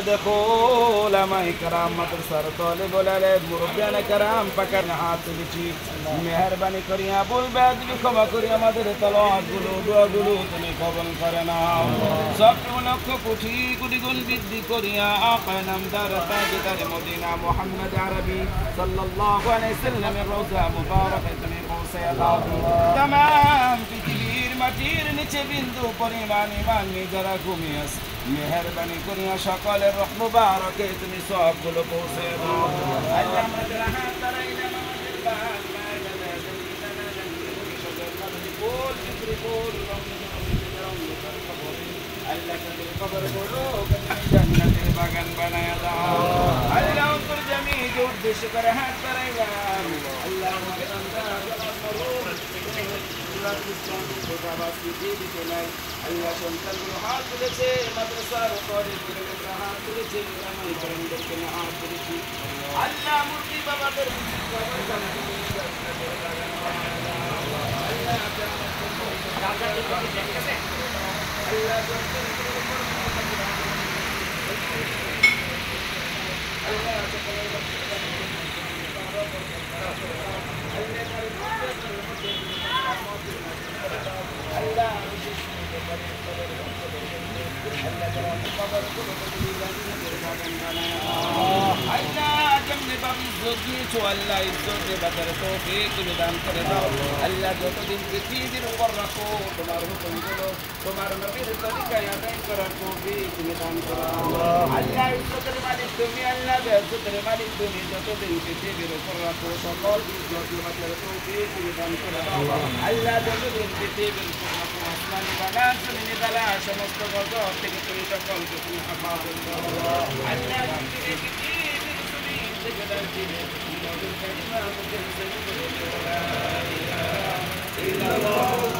देखो उलमाए कराम मदरसार तालिब इल्म मुरब्बियान कराम पाकर हाथ दिছি মেহেরবানি করিয়া ভুল বেয়াদবি ক্ষমা করিয়া আমাদের তেলাওয়াতগুলো দোয়াগুলো তুমি কবুল করে নাও সব লক্ষ কোটি কোটি গুণ বৃদ্ধি করিয়া আকা নামদার তাজদার মদিনা মুহাম্মদ আরবি সাল্লাল্লাহু আলাইহি সাল্লামের রওজা মুবারকে তুমি পৌঁছে দাও तमाम পৃথিবীর মাটির নিচে বিন্দু পরিমাণ ইমান নিয়ে যারা ঘুমিয়ে আছে মেহেরবানি করিয়া সকলের রহ মুবারকে তুমি সবগুলো পৌঁছে দাও আল্লাহ আমাদের হাত ধরাইলা আমাদের বাদ বল জিক্রি বল আল্লাহ তাদের কবর বড় জান্নাতের বাগান বানায়া দাও আল্লাহ তোর জমি যে উদ্দেশ্য করে হাত ধরাইলা আল্লাহ আমাদের আল্লাহ সন্তানগুলো হাত তুলেছে মাদ্রাসার হাত তুলেছে হাত তুলেছি আল্লাহ মুরগি বাবাদের আল্লাহ ইজ্জতে বাজার তৌফিক দান করে দাও আল্লাহ যতদিন পৃথিবীর উপর রাখো তোমার হুকুমগুলো তোমার নবীর তরিকায় আদায় করার তৌফিক তুমি দান করো আল্লাহ ইজ্জতের মালিক তুমি আল্লাহ ইজ্জতের মালিক তুমি যতদিন পৃথিবীর উপর রাখো সকল ইজ্জতের বাজার তৌফিক তুমি দান করে দাও আল্লাহ যতদিন পৃথিবীর উপর রাখো আসমানি বাগান জমিনি বালা সমস্ত গজব থেকে তুমি সকলকে তুমি হেফাজত করো আল্লাহ إلا الله